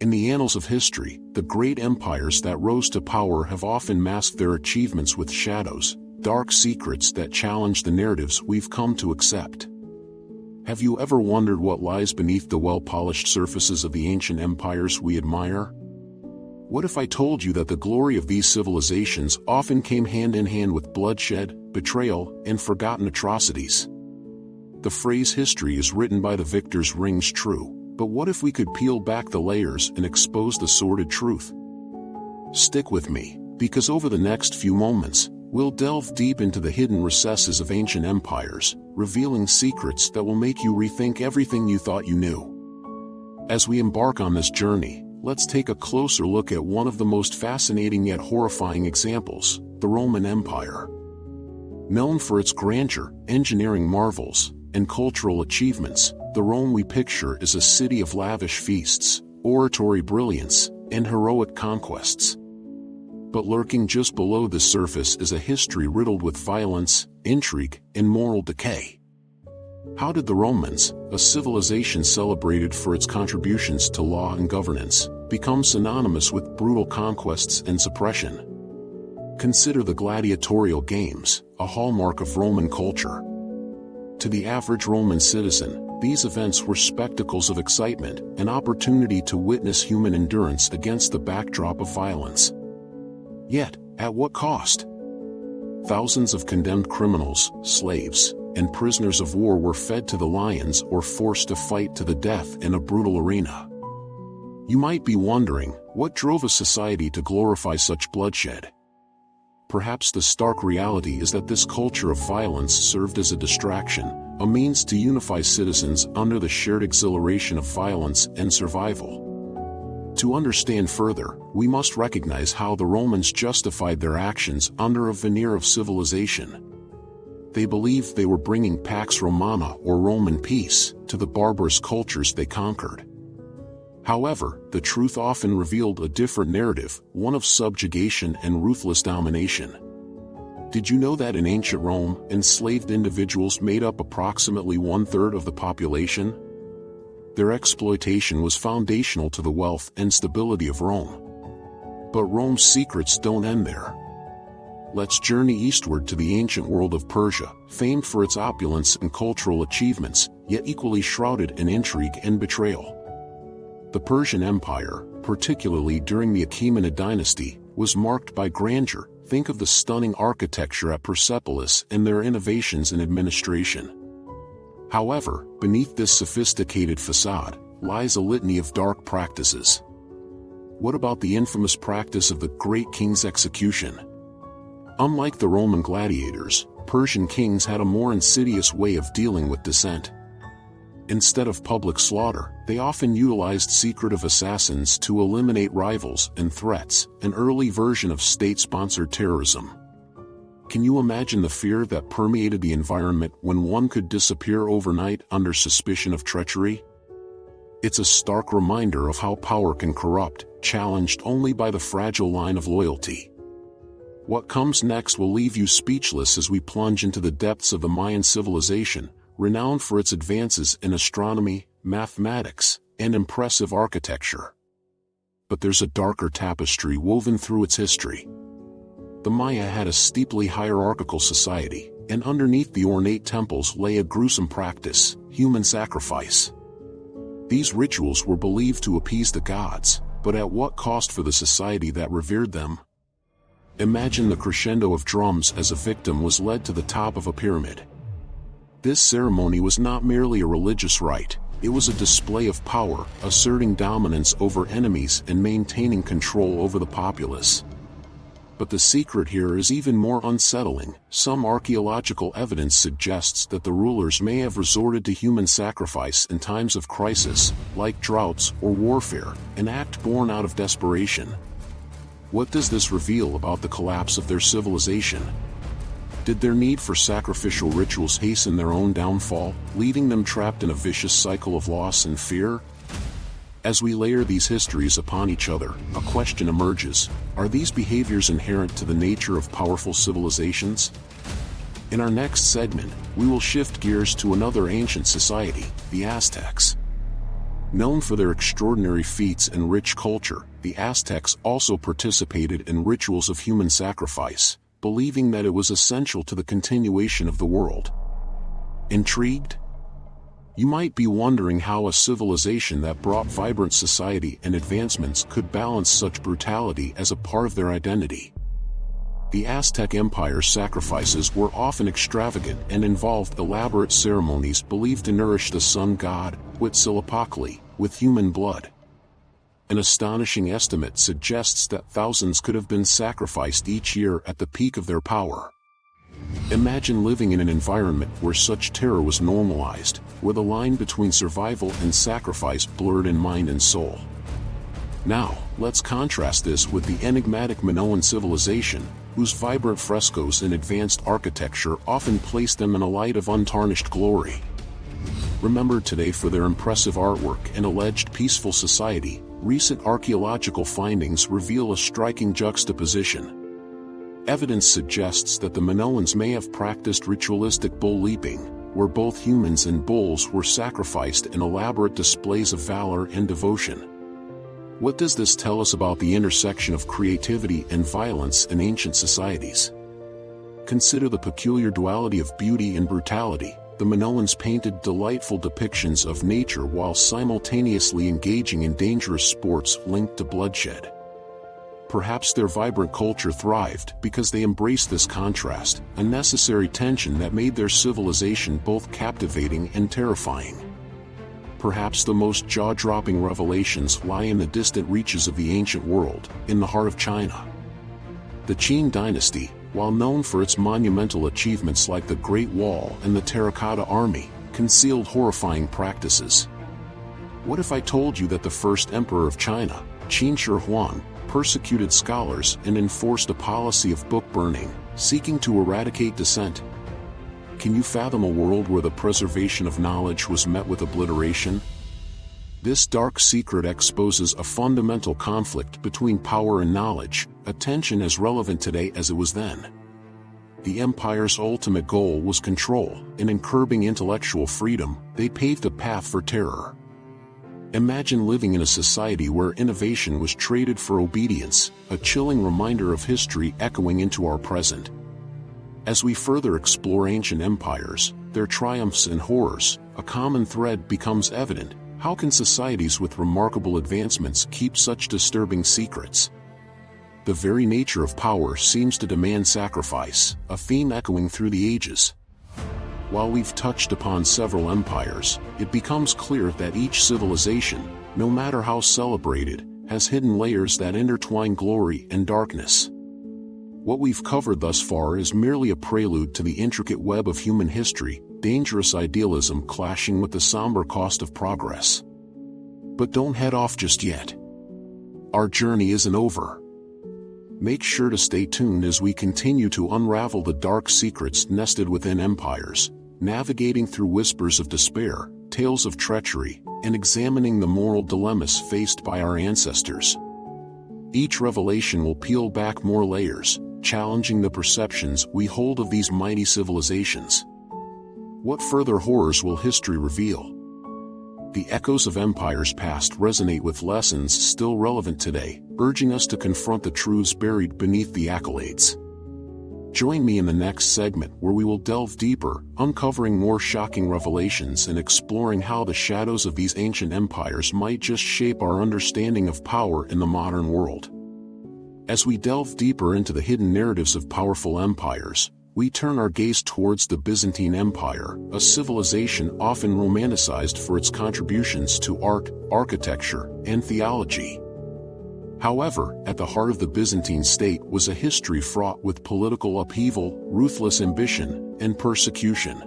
In the annals of history, the great empires that rose to power have often masked their achievements with shadows, dark secrets that challenge the narratives we've come to accept. Have you ever wondered what lies beneath the well-polished surfaces of the ancient empires we admire? What if I told you that the glory of these civilizations often came hand in hand with bloodshed, betrayal, and forgotten atrocities? The phrase history is written by the victors rings true, but what if we could peel back the layers and expose the sordid truth? Stick with me, because over the next few moments, we'll delve deep into the hidden recesses of ancient empires, revealing secrets that will make you rethink everything you thought you knew. As we embark on this journey, let's take a closer look at one of the most fascinating yet horrifying examples, the Roman Empire. Known for its grandeur, engineering marvels, and cultural achievements, the Rome we picture is a city of lavish feasts, oratory brilliance, and heroic conquests. But lurking just below the surface is a history riddled with violence, intrigue, and moral decay. How did the Romans, a civilization celebrated for its contributions to law and governance, become synonymous with brutal conquests and suppression? Consider the gladiatorial games, a hallmark of Roman culture. To the average Roman citizen, these events were spectacles of excitement, an opportunity to witness human endurance against the backdrop of violence. Yet, at what cost? Thousands of condemned criminals, slaves, and prisoners of war were fed to the lions or forced to fight to the death in a brutal arena. You might be wondering, what drove a society to glorify such bloodshed? Perhaps the stark reality is that this culture of violence served as a distraction, a means to unify citizens under the shared exhilaration of violence and survival. To understand further, we must recognize how the Romans justified their actions under a veneer of civilization. They believed they were bringing Pax Romana or Roman peace to the barbarous cultures they conquered. However, the truth often revealed a different narrative, one of subjugation and ruthless domination. Did you know that in ancient Rome, enslaved individuals made up approximately 1/3 of the population? Their exploitation was foundational to the wealth and stability of Rome. But Rome's secrets don't end there. Let's journey eastward to the ancient world of Persia, famed for its opulence and cultural achievements, yet equally shrouded in intrigue and betrayal. The Persian Empire, particularly during the Achaemenid dynasty, was marked by grandeur. Think of the stunning architecture at Persepolis and their innovations in administration. However, beneath this sophisticated facade, lies a litany of dark practices. What about the infamous practice of the great king's execution? Unlike the Roman gladiators, Persian kings had a more insidious way of dealing with dissent. Instead of public slaughter, they often utilized secretive assassins to eliminate rivals and threats, an early version of state-sponsored terrorism. Can you imagine the fear that permeated the environment when one could disappear overnight under suspicion of treachery? It's a stark reminder of how power can corrupt, challenged only by the fragile line of loyalty. What comes next will leave you speechless as we plunge into the depths of the Mayan civilization, renowned for its advances in astronomy, mathematics, and impressive architecture. But there's a darker tapestry woven through its history. The Maya had a steeply hierarchical society, and underneath the ornate temples lay a gruesome practice, human sacrifice. These rituals were believed to appease the gods, but at what cost for the society that revered them? Imagine the crescendo of drums as a victim was led to the top of a pyramid. This ceremony was not merely a religious rite, it was a display of power, asserting dominance over enemies and maintaining control over the populace. But the secret here is even more unsettling. Some archaeological evidence suggests that the rulers may have resorted to human sacrifice in times of crisis, like droughts or warfare, an act born out of desperation. What does this reveal about the collapse of their civilization? Did their need for sacrificial rituals hasten their own downfall, leaving them trapped in a vicious cycle of loss and fear? As we layer these histories upon each other, a question emerges: are these behaviors inherent to the nature of powerful civilizations? In our next segment, we will shift gears to another ancient society, the Aztecs. Known for their extraordinary feats and rich culture, the Aztecs also participated in rituals of human sacrifice, believing that it was essential to the continuation of the world. Intrigued? You might be wondering how a civilization that brought vibrant society and advancements could balance such brutality as a part of their identity. The Aztec Empire's sacrifices were often extravagant and involved elaborate ceremonies believed to nourish the sun god, Huitzilopochtli, with human blood. An astonishing estimate suggests that thousands could have been sacrificed each year at the peak of their power. Imagine living in an environment where such terror was normalized, where the line between survival and sacrifice blurred in mind and soul. Now, let's contrast this with the enigmatic Minoan civilization, whose vibrant frescoes and advanced architecture often place them in a light of untarnished glory. Remembered today for their impressive artwork and alleged peaceful society, recent archaeological findings reveal a striking juxtaposition. Evidence suggests that the Minoans may have practiced ritualistic bull leaping, where both humans and bulls were sacrificed in elaborate displays of valor and devotion. What does this tell us about the intersection of creativity and violence in ancient societies? Consider the peculiar duality of beauty and brutality. The Minoans painted delightful depictions of nature while simultaneously engaging in dangerous sports linked to bloodshed. Perhaps their vibrant culture thrived because they embraced this contrast, a necessary tension that made their civilization both captivating and terrifying. Perhaps the most jaw-dropping revelations lie in the distant reaches of the ancient world, in the heart of China. The Qin dynasty, while known for its monumental achievements like the Great Wall and the Terracotta Army, concealed horrifying practices. What if I told you that the first emperor of China, Qin Shi Huang, persecuted scholars and enforced a policy of book burning, seeking to eradicate dissent? Can you fathom a world where the preservation of knowledge was met with obliteration? This dark secret exposes a fundamental conflict between power and knowledge, a tension as relevant today as it was then. The empire's ultimate goal was control, and in curbing intellectual freedom, they paved a path for terror. Imagine living in a society where innovation was traded for obedience, a chilling reminder of history echoing into our present. As we further explore ancient empires, their triumphs and horrors, a common thread becomes evident. How can societies with remarkable advancements keep such disturbing secrets? The very nature of power seems to demand sacrifice, a theme echoing through the ages. While we've touched upon several empires, it becomes clear that each civilization, no matter how celebrated, has hidden layers that intertwine glory and darkness. What we've covered thus far is merely a prelude to the intricate web of human history, dangerous idealism clashing with the somber cost of progress. But don't head off just yet. Our journey isn't over. Make sure to stay tuned as we continue to unravel the dark secrets nested within empires, navigating through whispers of despair, tales of treachery, and examining the moral dilemmas faced by our ancestors. Each revelation will peel back more layers, challenging the perceptions we hold of these mighty civilizations. What further horrors will history reveal? The echoes of empires past resonate with lessons still relevant today, urging us to confront the truths buried beneath the accolades. Join me in the next segment where we will delve deeper, uncovering more shocking revelations and exploring how the shadows of these ancient empires might just shape our understanding of power in the modern world. As we delve deeper into the hidden narratives of powerful empires, we turn our gaze towards the Byzantine Empire, a civilization often romanticized for its contributions to art, architecture, and theology. However, at the heart of the Byzantine state was a history fraught with political upheaval, ruthless ambition, and persecution.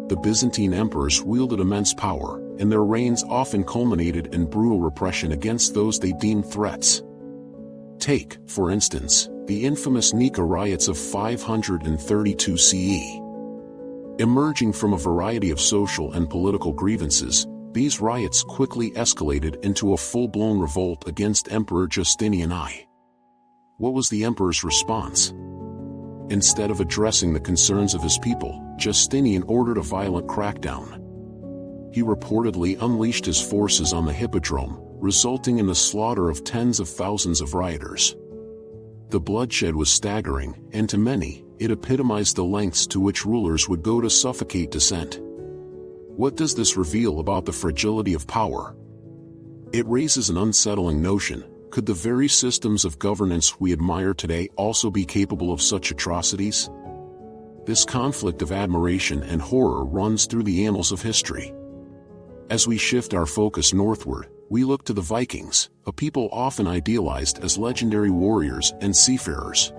The Byzantine emperors wielded immense power, and their reigns often culminated in brutal repression against those they deemed threats. Take, for instance, the infamous Nika riots of 532 CE. Emerging from a variety of social and political grievances, these riots quickly escalated into a full-blown revolt against Emperor Justinian I. What was the emperor's response? Instead of addressing the concerns of his people, Justinian ordered a violent crackdown. he reportedly unleashed his forces on the hippodrome, resulting in the slaughter of tens of thousands of rioters. The bloodshed was staggering, and to many, it epitomized the lengths to which rulers would go to suffocate dissent. What does this reveal about the fragility of power? It raises an unsettling notion: could the very systems of governance we admire today also be capable of such atrocities? This conflict of admiration and horror runs through the annals of history. As we shift our focus northward, we look to the Vikings, a people often idealized as legendary warriors and seafarers.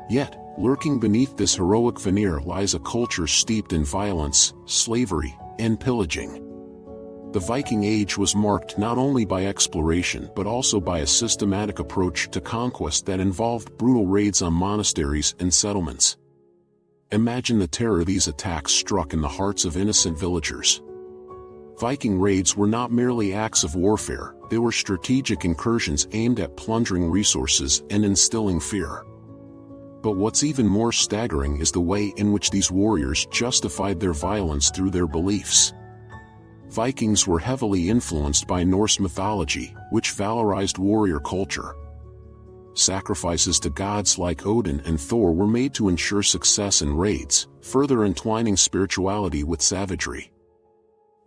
Yet, lurking beneath this heroic veneer lies a culture steeped in violence, slavery, and pillaging. The Viking Age was marked not only by exploration but also by a systematic approach to conquest that involved brutal raids on monasteries and settlements. Imagine the terror these attacks struck in the hearts of innocent villagers. Viking raids were not merely acts of warfare, they were strategic incursions aimed at plundering resources and instilling fear. But what's even more staggering is the way in which these warriors justified their violence through their beliefs. Vikings were heavily influenced by Norse mythology, which valorized warrior culture. Sacrifices to gods like Odin and Thor were made to ensure success in raids, further entwining spirituality with savagery.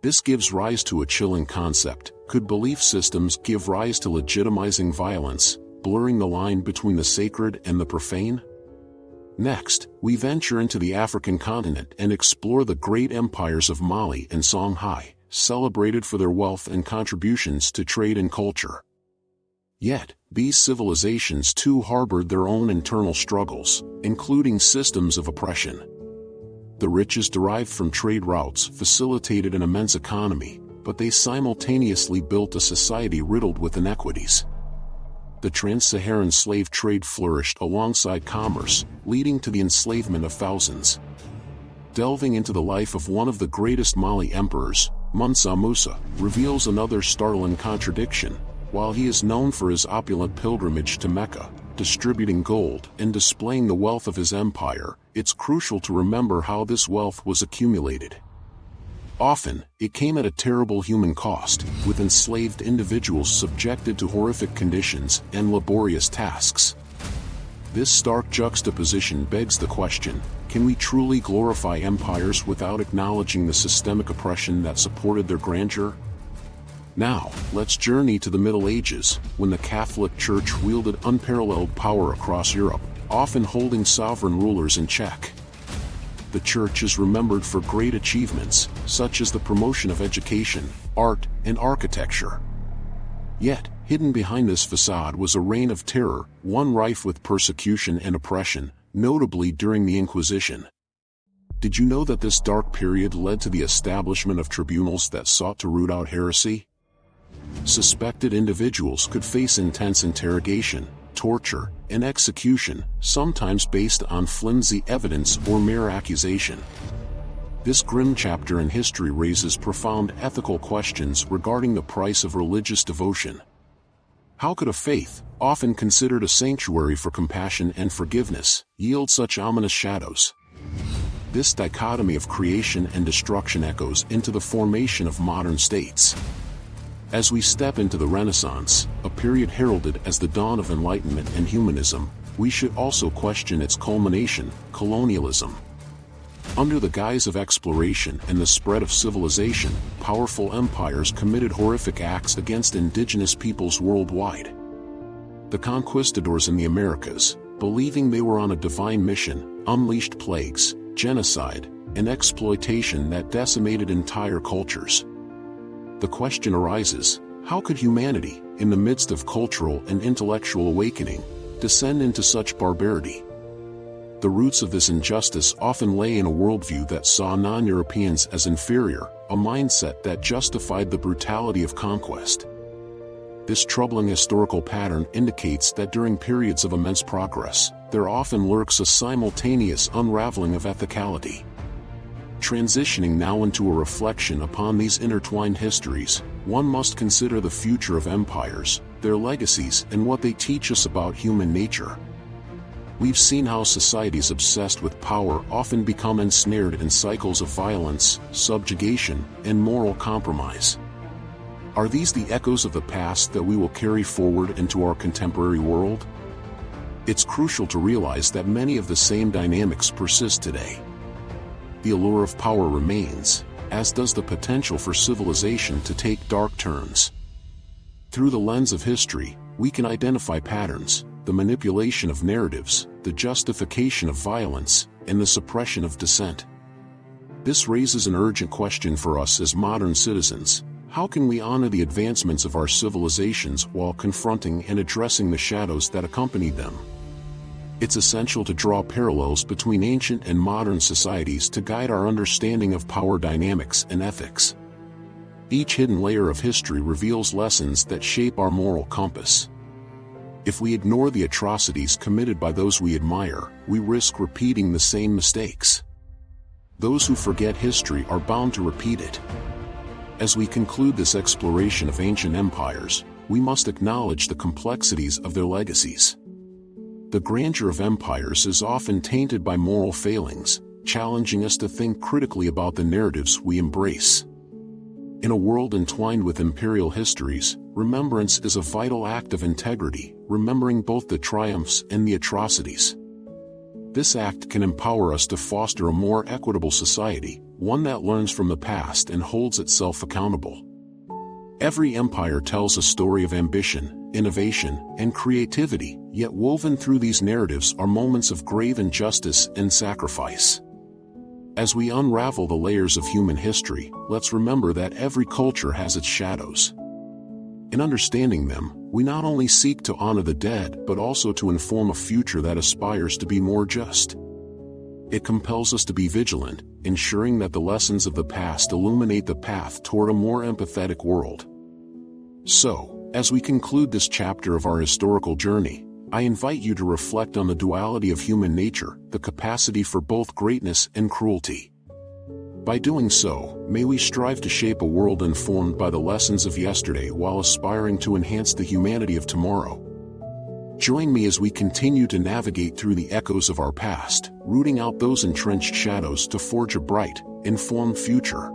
This gives rise to a chilling concept: could belief systems give rise to legitimizing violence, blurring the line between the sacred and the profane? Next, we venture into the African continent and explore the great empires of Mali and Songhai, celebrated for their wealth and contributions to trade and culture. Yet, these civilizations too harbored their own internal struggles, including systems of oppression. The riches derived from trade routes facilitated an immense economy, but they simultaneously built a society riddled with inequities. The trans-Saharan slave trade flourished alongside commerce, leading to the enslavement of thousands. Delving into the life of one of the greatest Mali emperors, Mansa Musa, reveals another startling contradiction. While he is known for his opulent pilgrimage to Mecca, distributing gold and displaying the wealth of his empire, it's crucial to remember how this wealth was accumulated. Often, it came at a terrible human cost, with enslaved individuals subjected to horrific conditions and laborious tasks. This stark juxtaposition begs the question: can we truly glorify empires without acknowledging the systemic oppression that supported their grandeur? Now, let's journey to the Middle Ages, when the Catholic Church wielded unparalleled power across Europe, often holding sovereign rulers in check. The Church is remembered for great achievements, such as the promotion of education, art, and architecture. Yet, hidden behind this facade was a reign of terror, one rife with persecution and oppression, notably during the Inquisition. Did you know that this dark period led to the establishment of tribunals that sought to root out heresy? Suspected individuals could face intense interrogation, torture, and execution, sometimes based on flimsy evidence or mere accusation. This grim chapter in history raises profound ethical questions regarding the price of religious devotion. How could a faith, often considered a sanctuary for compassion and forgiveness, yield such ominous shadows? This dichotomy of creation and destruction echoes into the formation of modern states. As we step into the Renaissance, a period heralded as the dawn of enlightenment and humanism, we should also question its culmination, colonialism. Under the guise of exploration and the spread of civilization, powerful empires committed horrific acts against indigenous peoples worldwide. The conquistadors in the Americas, believing they were on a divine mission, unleashed plagues, genocide, and exploitation that decimated entire cultures. The question arises: how could humanity, in the midst of cultural and intellectual awakening, descend into such barbarity? The roots of this injustice often lay in a worldview that saw non-Europeans as inferior, a mindset that justified the brutality of conquest. This troubling historical pattern indicates that during periods of immense progress, there often lurks a simultaneous unraveling of ethicality. Transitioning now into a reflection upon these intertwined histories, one must consider the future of empires, their legacies, and what they teach us about human nature. We've seen how societies obsessed with power often become ensnared in cycles of violence, subjugation, and moral compromise. Are these the echoes of the past that we will carry forward into our contemporary world? It's crucial to realize that many of the same dynamics persist today. The allure of power remains, as does the potential for civilization to take dark turns. Through the lens of history, we can identify patterns, the manipulation of narratives, the justification of violence, and the suppression of dissent. This raises an urgent question for us as modern citizens. How can we honor the advancements of our civilizations while confronting and addressing the shadows that accompanied them? It's essential to draw parallels between ancient and modern societies to guide our understanding of power dynamics and ethics. Each hidden layer of history reveals lessons that shape our moral compass. If we ignore the atrocities committed by those we admire, we risk repeating the same mistakes. Those who forget history are bound to repeat it. As we conclude this exploration of ancient empires, we must acknowledge the complexities of their legacies. The grandeur of empires is often tainted by moral failings, challenging us to think critically about the narratives we embrace. In a world entwined with imperial histories, remembrance is a vital act of integrity, remembering both the triumphs and the atrocities. This act can empower us to foster a more equitable society, one that learns from the past and holds itself accountable. Every empire tells a story of ambition, innovation, and creativity, yet woven through these narratives are moments of grave injustice and sacrifice. As we unravel the layers of human history, let's remember that every culture has its shadows. In understanding them, we not only seek to honor the dead but also to inform a future that aspires to be more just. It compels us to be vigilant, ensuring that the lessons of the past illuminate the path toward a more empathetic world. So, as we conclude this chapter of our historical journey, I invite you to reflect on the duality of human nature, the capacity for both greatness and cruelty. By doing so, may we strive to shape a world informed by the lessons of yesterday while aspiring to enhance the humanity of tomorrow. Join me as we continue to navigate through the echoes of our past, rooting out those entrenched shadows to forge a bright, informed future.